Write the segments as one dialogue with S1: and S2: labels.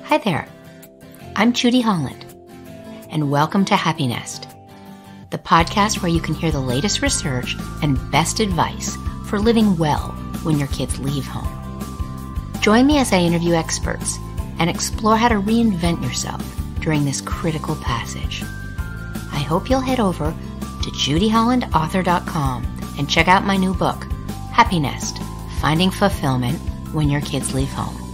S1: Hi there, I'm Judy Holland, and welcome to Happy Nest, the podcast where you can hear the latest research and best advice for living well when your kids leave home. Join me as I interview experts and explore how to reinvent yourself during this critical passage. I hope you'll head over to judyhollandauthor.com and check out my new book, Happy Nest, Finding Fulfillment When Your Kids Leave Home.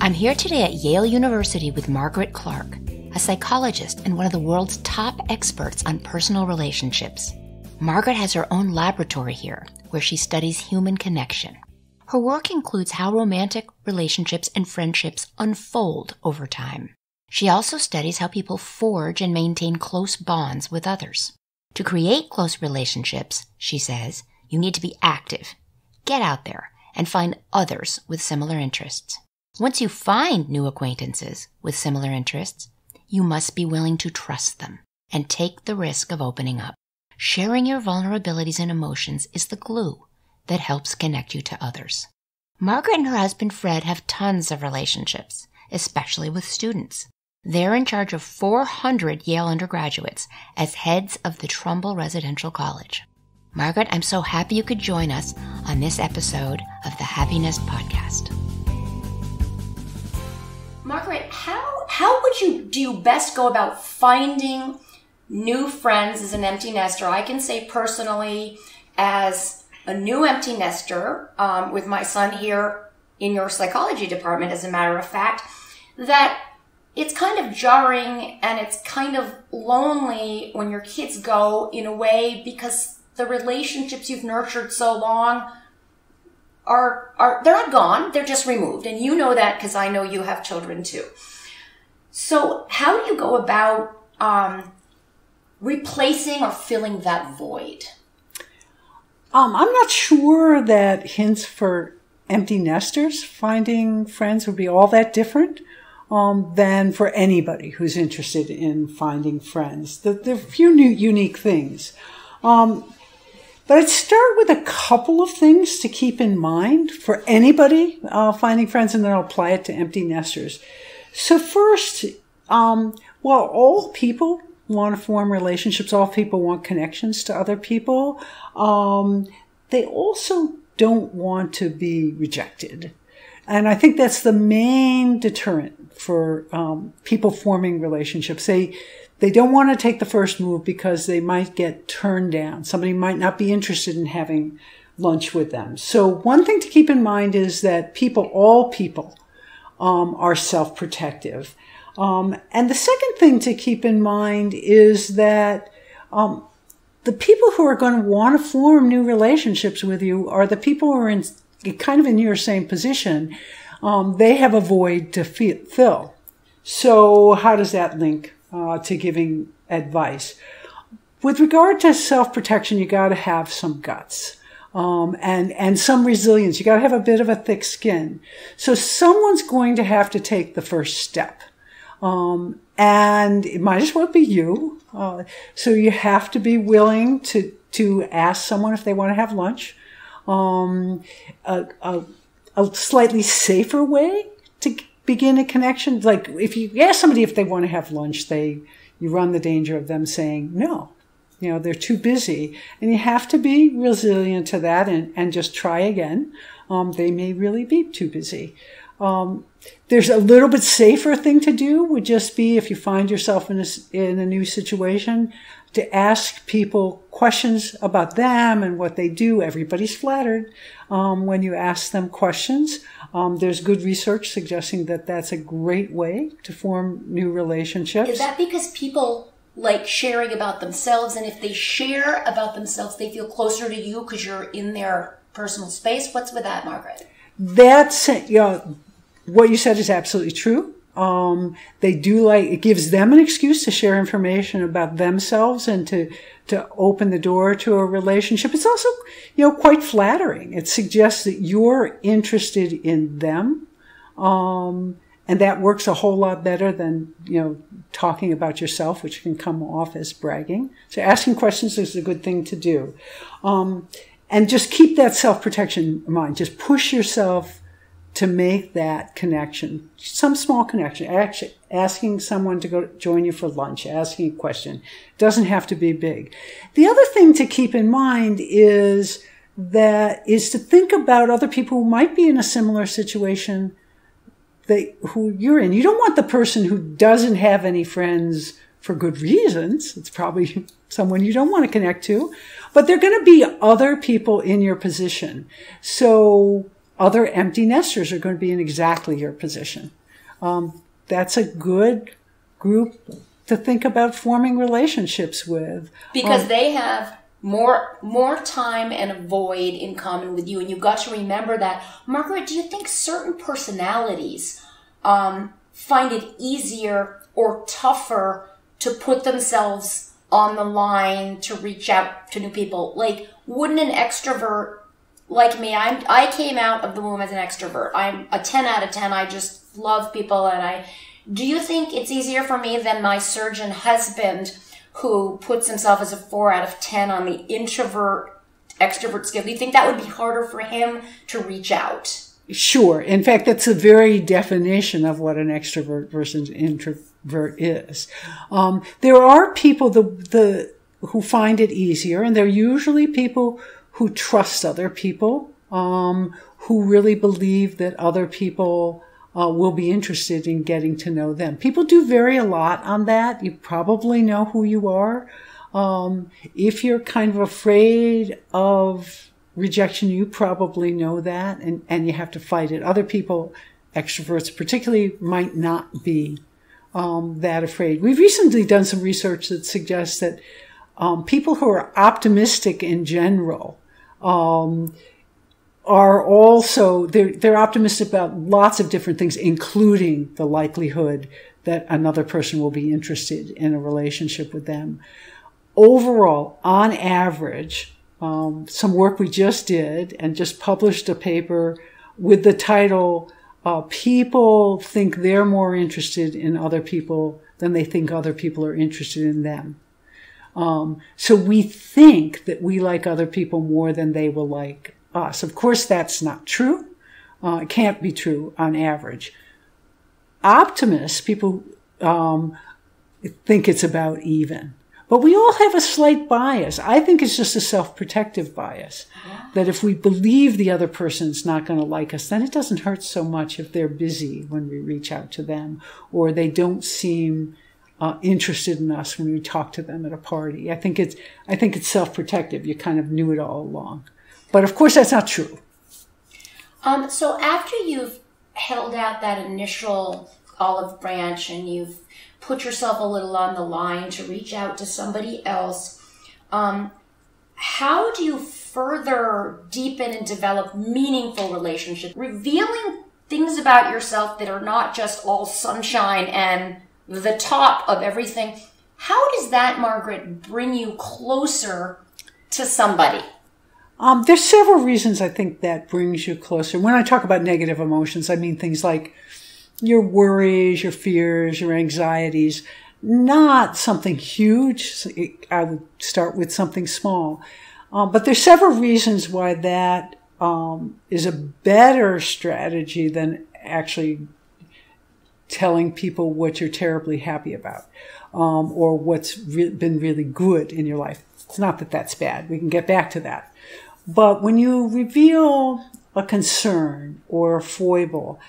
S1: I'm here today at Yale University with Margaret Clark, a psychologist and one of the world's top experts on personal relationships. Margaret has her own laboratory here, where she studies human connection. Her work includes how romantic relationships and friendships unfold over time. She also studies how people forge and maintain close bonds with others. To create close relationships, she says, you need to be active, get out there, and find others with similar interests. Once you find new acquaintances with similar interests, you must be willing to trust them and take the risk of opening up. Sharing your vulnerabilities and emotions is the glue that helps connect you to others. Margaret and her husband Fred have tons of relationships, especially with students. They're in charge of 400 Yale undergraduates as heads of the Trumbull Residential College. Margaret, I'm so happy you could join us on this episode of the Happy Nest podcast. Margaret, how would you best go about finding new friends as an empty nester? I can say personally, as a new empty nester, with my son here in your psychology department, as a matter of fact, that it's kind of jarring and it's kind of lonely when your kids go, in a way, because the relationships you've nurtured so long are they're not gone, they're just removed. And you know that because I know you have children too. So how do you go about replacing or filling that void?
S2: I'm not sure that hints for empty nesters finding friends would be all that different than for anybody who's interested in finding friends. There are a few unique things. But I'd start with a couple of things to keep in mind for anybody finding friends, and then I'll apply it to empty nesters. So first, while all people want to form relationships, all people want connections to other people, they also don't want to be rejected. And I think that's the main deterrent for people forming relationships. They don't want to take the first move because they might get turned down. Somebody might not be interested in having lunch with them. So one thing to keep in mind is that all people, are self-protective. And the second thing to keep in mind is that the people who are going to want to form new relationships with you are the people who are kind of in your same position. They have a void to fill. So how does that link to giving advice? With regard to self-protection, you got to have some guts, and some resilience. You got to have a bit of a thick skin. So someone's going to have to take the first step, and it might as well be you. So you have to be willing to ask someone if they want to have lunch. A slightly safer way to begin a connection. Like if you ask somebody if they want to have lunch, you run the danger of them saying no. They're too busy. And you have to be resilient to that and just try again. They may really be too busy. There's a little bit safer thing to do would just be, if you find yourself in a new situation, to ask people questions about them and what they do. Everybody's flattered when you ask them questions. There's good research suggesting that that's a great way to form new relationships.
S1: Is that because people like sharing about themselves, and if they share about themselves, they feel closer to you because you're in their personal space? What's with that, Margaret?
S2: That's, what you said is absolutely true. They do it gives them an excuse to share information about themselves and to open the door to a relationship. It's also, quite flattering. It suggests that you're interested in them. And that works a whole lot better than, talking about yourself, which can come off as bragging. So asking questions is a good thing to do. And just keep that self-protection in mind. Just push yourself to make that connection, some small connection, actually asking someone to go join you for lunch, asking a question. It doesn't have to be big. The other thing to keep in mind is to think about other people who might be in a similar situation who you're in. You don't want the person who doesn't have any friends for good reasons. It's probably someone you don't want to connect to, but there are going to be other people in your position. So other empty nesters are going to be in exactly your position. That's a good group to think about forming relationships with.
S1: Because they have more time and a void in common with you, and you've got to remember that. Margaret, do you think certain personalities find it easier or tougher to put themselves on the line to reach out to new people? Like, wouldn't an extrovert like me, I came out of the womb as an extrovert. I'm a 10 out of 10. I just love people, and do you think it's easier for me than my surgeon husband, who puts himself as a 4 out of 10 on the introvert-extrovert scale? Do you think that would be harder for him to reach out?
S2: Sure. In fact, that's the very definition of what an extrovert versus introvert is. There are people who find it easier, and they're usually people who trust other people, who really believe that other people will be interested in getting to know them. People do vary a lot on that. You probably know who you are. If you're kind of afraid of rejection, you probably know that, and you have to fight it. Other people, extroverts particularly, might not be that afraid. We've recently done some research that suggests that people who are optimistic in general are also, they're optimistic about lots of different things, including the likelihood that another person will be interested in a relationship with them. Overall, on average, some work we just did and just published a paper with the title, People Think They're More Interested in Other People Than They Think Other People Are Interested in Them. So we think that we like other people more than they will like us. Of course, that's not true. It can't be true on average. Optimists, people think it's about even. But we all have a slight bias. I think it's just a self-protective bias. Yeah. That if we believe the other person's not going to like us, then it doesn't hurt so much if they're busy when we reach out to them, or they don't seem interested in us when we talk to them at a party. I think it's self-protective. You kind of knew it all along. But of course, that's not true.
S1: So after you've held out that initial olive branch and you've put yourself a little on the line to reach out to somebody else, how do you further deepen and develop meaningful relationships, revealing things about yourself that are not just all sunshine and the top of everything? How does that, Margaret, bring you closer to somebody?
S2: There's several reasons I think that brings you closer. When I talk about negative emotions, I mean things like your worries, your fears, your anxieties, not something huge. I would start with something small. But there's several reasons why that is a better strategy than actually telling people what you're terribly happy about, or what's been really good in your life. It's not that that's bad. We can get back to that. But when you reveal a concern or a foible,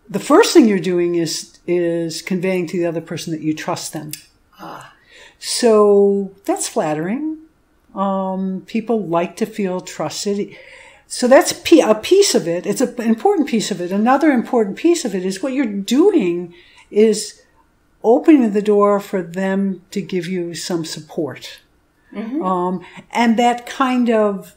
S2: the first thing you're doing is conveying to the other person that you trust them. So that's flattering. People like to feel trusted. So that's a piece of it. It's an important piece of it. Another important piece of it is what you're doing is opening the door for them to give you some support. Mm-hmm. And that kind of,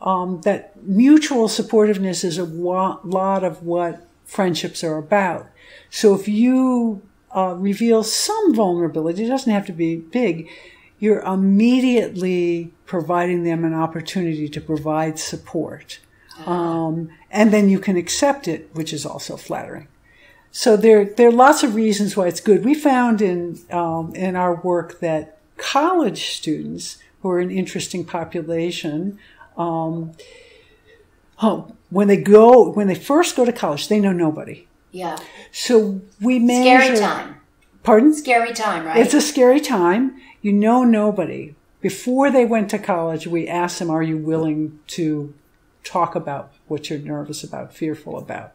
S2: that mutual supportiveness is a lot of what friendships are about. So if you reveal some vulnerability, it doesn't have to be big, you're immediately providing them an opportunity to provide support. And then you can accept it, which is also flattering. So there are lots of reasons why it's good. We found in our work that college students, who are an interesting population, when they first go to college, they know nobody.
S1: Yeah.
S2: So we measure.
S1: Scary time.
S2: Pardon?
S1: Scary time, right?
S2: It's a scary time. You know nobody. Before they went to college, we asked them, are you willing to talk about what you're nervous about, fearful about?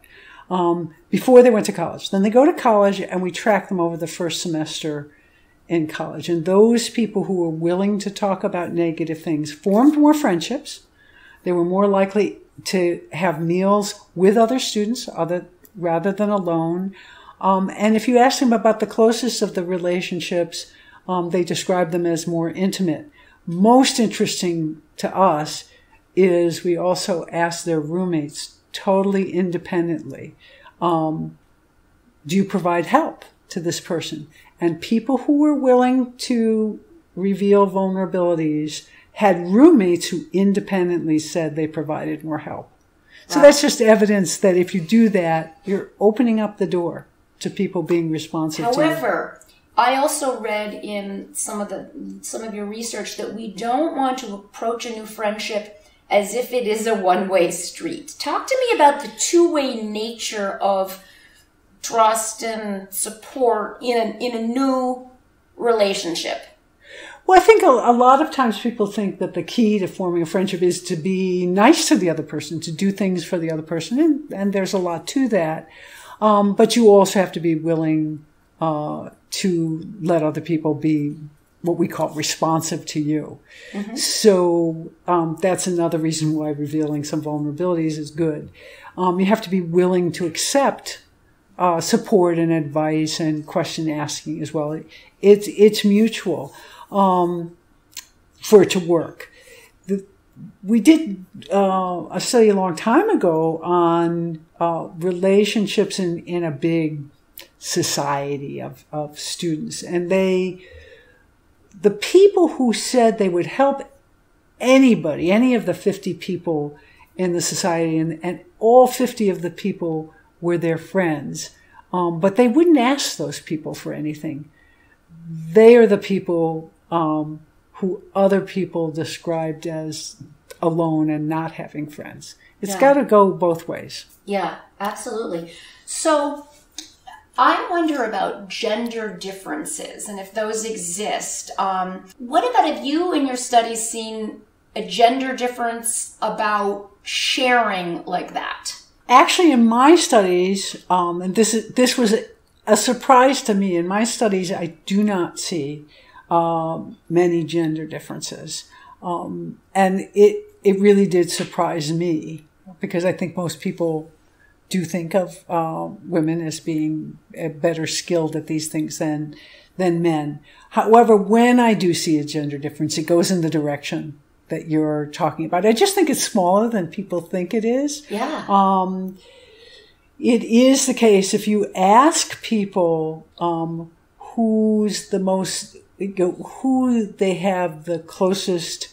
S2: Before they went to college. Then they go to college and we track them over the first semester in college. And those people who were willing to talk about negative things formed more friendships. They were more likely to have meals with other students rather than alone. And if you ask them about the closest of the relationships, they describe them as more intimate. Most interesting to us is we also ask their roommates totally independently, do you provide help to this person? And people who were willing to reveal vulnerabilities had roommates who independently said they provided more help. So that's just evidence that if you do that, you're opening up the door to people being responsive to you.
S1: However, I also read in some of your research that we don't want to approach a new friendship as if it is a one-way street. Talk to me about the two-way nature of trust and support in a new relationship.
S2: Well, I think a lot of times people think that the key to forming a friendship is to be nice to the other person, to do things for the other person, and there's a lot to that. But you also have to be willing to let other people be what we call responsive to you. Mm-hmm. So that's another reason why revealing some vulnerabilities is good. You have to be willing to accept support and advice and question asking as well. It's mutual for it to work. We did a study a long time ago on relationships in a big society of students, and the people who said they would help anybody, any of the 50 people in the society, and all 50 of the people were their friends, but they wouldn't ask those people for anything. They are the people who other people described as alone and not having friends. It's got to go both ways.
S1: Yeah, absolutely. So I wonder about gender differences and if those exist. What about, have you in your studies seen a gender difference about sharing like that?
S2: Actually, in my studies, and this was a surprise to me. In my studies, I do not see many gender differences. And it really did surprise me because I think most people do think of women as being better skilled at these things than men. However, when I do see a gender difference, it goes in the direction that you're talking about. I just think it's smaller than people think it is.
S1: Yeah.
S2: It is the case if you ask people who's the most, who they have the closest,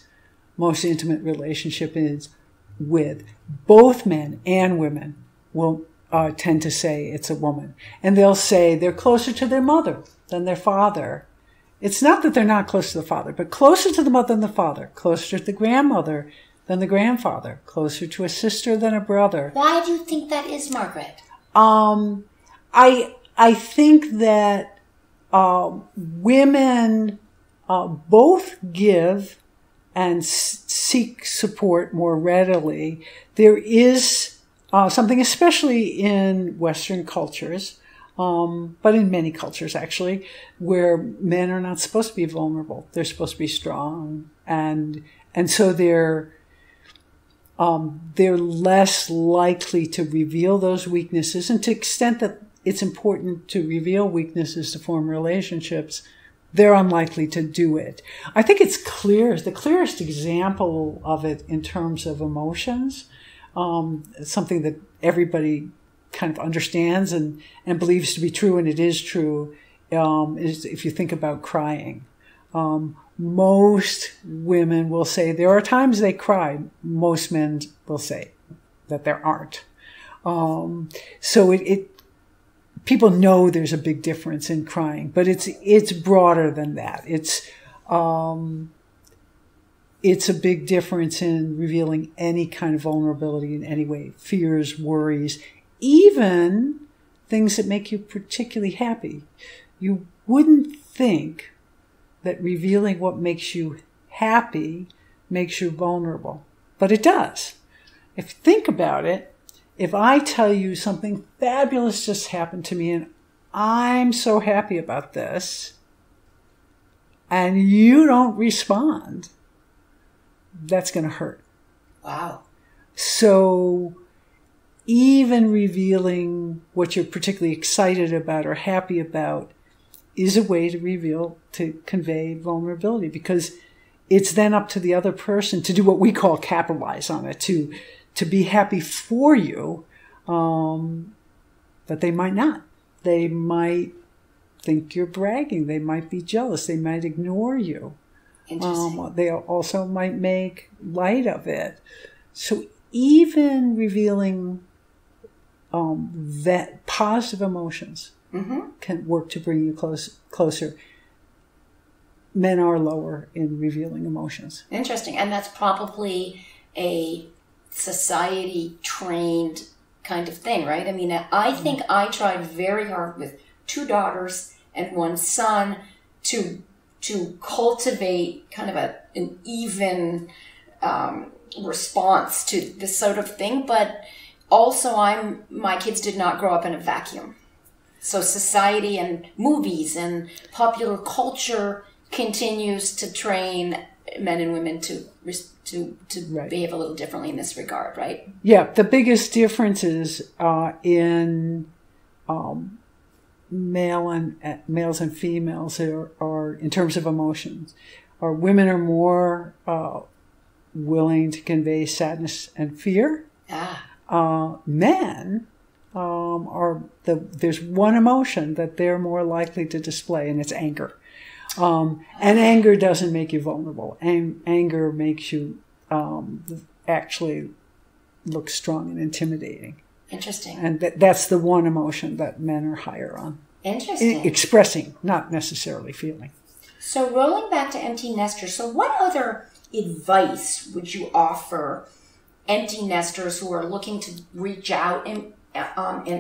S2: most intimate relationship is with, both men and women will tend to say it's a woman. And they'll say they're closer to their mother than their father. It's not that they're not close to the father, but closer to the mother than the father, closer to the grandmother than the grandfather, closer to a sister than a brother.
S1: Why do you think that is, Margaret?
S2: I think that women both give and seek support more readily. There is something, especially in Western cultures, but in many cultures actually, where men are not supposed to be vulnerable. They're supposed to be strong, and so they're less likely to reveal those weaknesses. And to the extent that it's important to reveal weaknesses to form relationships, they're unlikely to do it. I think it's clear, the clearest example of it in terms of emotions, something that everybody kind of understands and believes to be true, and it is true, is if you think about crying. Most women will say there are times they cry. Most men will say that there aren't. So people know there's a big difference in crying, but it's broader than that. it's a big difference in revealing any kind of vulnerability in any way. Fears, worries, even things that make you particularly happy. You wouldn't think that revealing what makes you happy makes you vulnerable, but it does. If you think about it, if I tell you something fabulous just happened to me and I'm so happy about this, and you don't respond, that's going to hurt.
S1: Wow.
S2: So even revealing what you're particularly excited about or happy about is a way to convey vulnerability, because it's then up to the other person to do what we call capitalize on it, to be happy for you. But they might not. They might think you're bragging. They might be jealous. They might ignore you.
S1: Interesting.
S2: They also might make light of it. So even revealing that positive emotions can work to bring you closer. Men are lower in revealing emotions.
S1: Interesting. And that's probably a society-trained kind of thing, right? I mean, I think I tried very hard with 2 daughters and 1 son to cultivate kind of an even response to this sort of thing. But also my kids did not grow up in a vacuum. So society and movies and popular culture continues to train men and women to
S2: Right.
S1: behave a little differently in this regard, right?
S2: Yeah, the biggest differences in males and females are in terms of emotions. Women are more willing to convey sadness and fear. Men there's one emotion that they're more likely to display, and it's anger. And anger doesn't make you vulnerable. Anger makes you actually look strong and intimidating.
S1: Interesting.
S2: And that's the one emotion that men are higher on.
S1: Interesting.
S2: Expressing, not necessarily feeling.
S1: So rolling back to empty nesters, so what other advice would you offer empty nesters who are looking to reach out and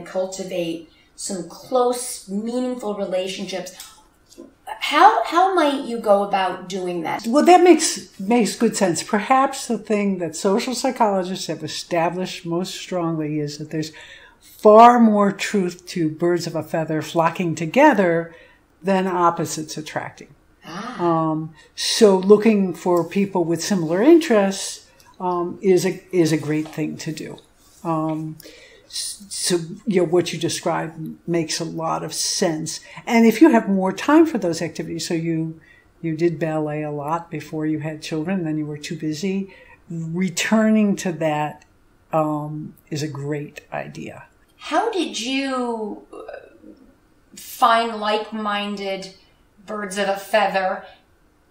S1: cultivate some close, meaningful relationships? How might you go about doing that?
S2: Well, that makes good sense. Perhaps the thing that social psychologists have established most strongly is that there's far more truth to birds of a feather flocking together than opposites attracting. So looking for people with similar interests is a great thing to do. So, what you described makes a lot of sense. And if you have more time for those activities, so you did ballet a lot before you had children, then you were too busy, returning to that is a great idea.
S1: How did you find like-minded birds of a feather?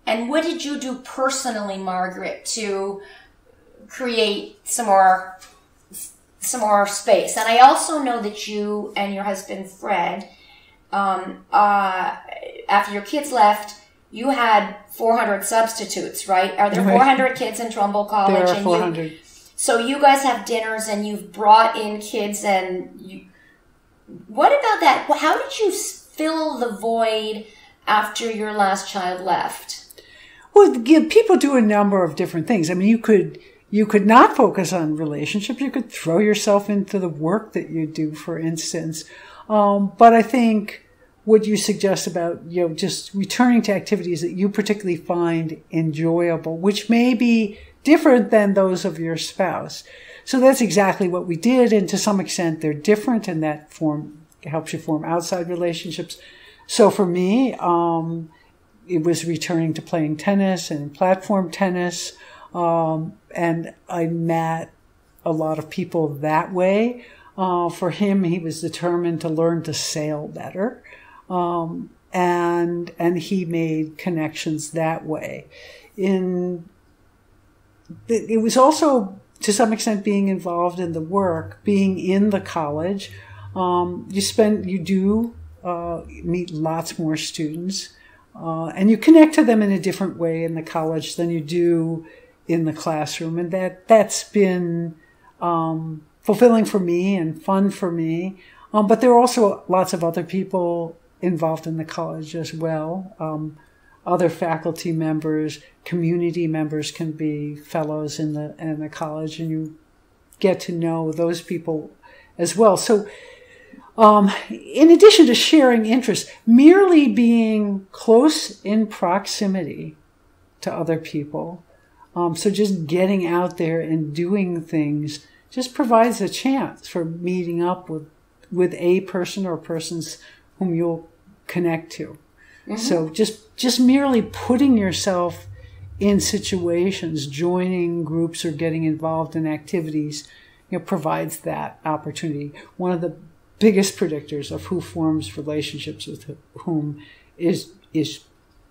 S1: And what did you do personally, Margaret, to create some more space? And I also know that you and your husband, Fred, after your kids left, you had 400 substitutes, right? Are there 400 kids in Trumbull College?
S2: There are 400.
S1: So you guys have dinners and you've brought in kids what about that? How did you fill the void after your last child left?
S2: Well, people do a number of different things. I mean, you could not focus on relationships. You could throw yourself into the work that you do, for instance. But I think what you suggest about, just returning to activities that you particularly find enjoyable, which may be different than those of your spouse. So that's exactly what we did. And to some extent, they're different, and that helps you form outside relationships. So for me, it was returning to playing tennis and platform tennis. And I met a lot of people that way. For him, he was determined to learn to sail better. And he made connections that way. It was also, to some extent, being involved in the work, being in the college. You do meet lots more students, and you connect to them in a different way in the college than you do in the classroom, and that's been fulfilling for me and fun for me. But there are also lots of other people involved in the college as well. Other faculty members, community members can be fellows in the college, and you get to know those people as well. So in addition to sharing interests, merely being close in proximity to other people, so just getting out there and doing things just provides a chance for meeting up with a person or persons whom you'll connect to. Mm-hmm. So just merely putting yourself in situations, joining groups or getting involved in activities, provides that opportunity. One of the biggest predictors of who forms relationships with whom is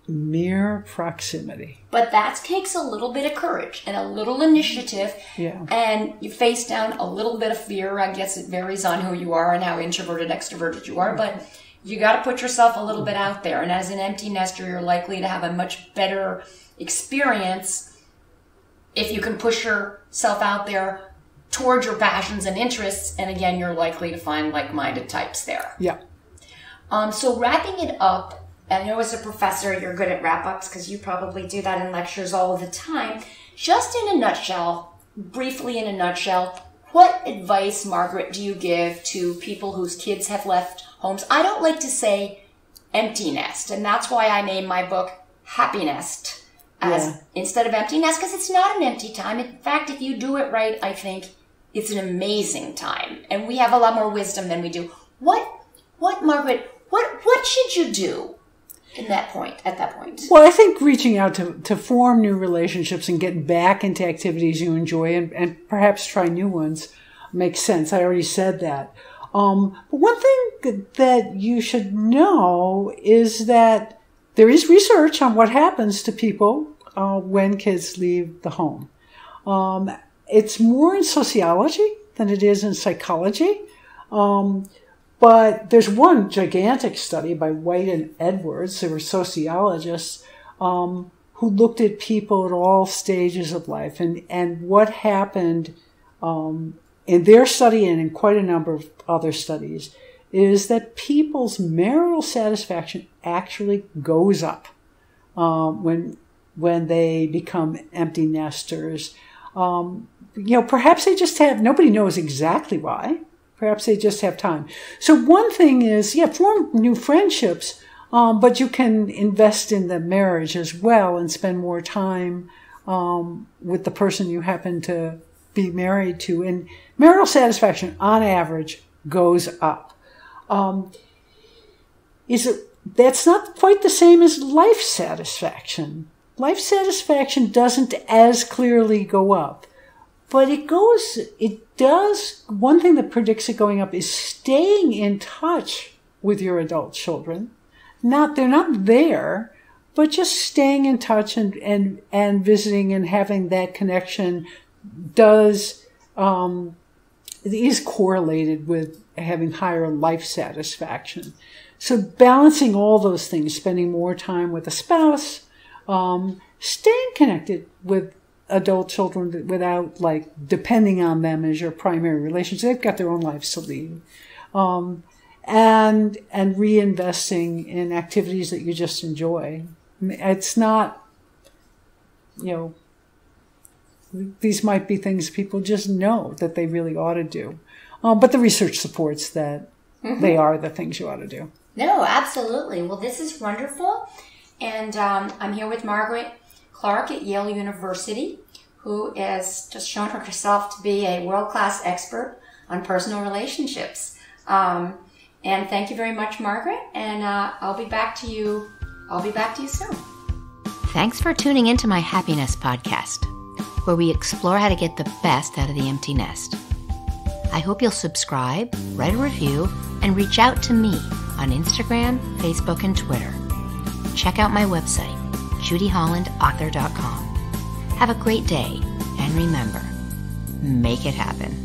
S2: mere proximity.
S1: But that takes a little bit of courage and a little initiative.
S2: Yeah.
S1: And you face down a little bit of fear. I guess it varies on who you are and how introverted, extroverted you are. But you got to put yourself a little bit out there. And as an empty nester, you're likely to have a much better experience if you can push yourself out there towards your passions and interests. And again, you're likely to find like-minded types there.
S2: Yeah.
S1: So wrapping it up, I know as a professor, you're good at wrap-ups because you probably do that in lectures all of the time. Just in a nutshell, briefly in a nutshell, what advice, Margaret, do you give to people whose kids have left homes? I don't like to say empty nest, and that's why I named my book Happy Nest instead of empty nest, because it's not an empty time. In fact, if you do it right, I think it's an amazing time, and we have a lot more wisdom than we do. What, Margaret, what should you do at that point?
S2: Well, I think reaching out to form new relationships and get back into activities you enjoy and perhaps try new ones makes sense. I already said that. But one thing that you should know is that there is research on what happens to people when kids leave the home. It's more in sociology than it is in psychology. But there's one gigantic study by White and Edwards, they were sociologists, who looked at people at all stages of life. And what happened in their study and in quite a number of other studies is that people's marital satisfaction actually goes up when they become empty nesters. Perhaps they just have, nobody knows exactly why. Perhaps they just have time. So one thing is, form new friendships, but you can invest in the marriage as well and spend more time with the person you happen to be married to. And marital satisfaction, on average, goes up. That's not quite the same as life satisfaction. Life satisfaction doesn't as clearly go up. But it does, one thing that predicts it going up is staying in touch with your adult children. They're not there, but just staying in touch and visiting and having that connection is correlated with having higher life satisfaction. So balancing all those things, spending more time with a spouse, staying connected with adult children without depending on them as your primary relationship. They've got their own lives to lead. And reinvesting in activities that you just enjoy. It's not, these might be things people just know that they really ought to do. But the research supports that they are the things you ought to do.
S1: No, absolutely. Well, this is wonderful. And I'm here with Margaret Clark at Yale University, who has just shown herself to be a world-class expert on personal relationships. And thank you very much, Margaret. And I'll be back to you soon. Thanks for tuning into my Happiness podcast, where we explore how to get the best out of the empty nest. I hope you'll subscribe, write a review, and reach out to me on Instagram, Facebook, and Twitter. Check out my website, judyhollandauthor.com. Have a great day, and remember, make it happen.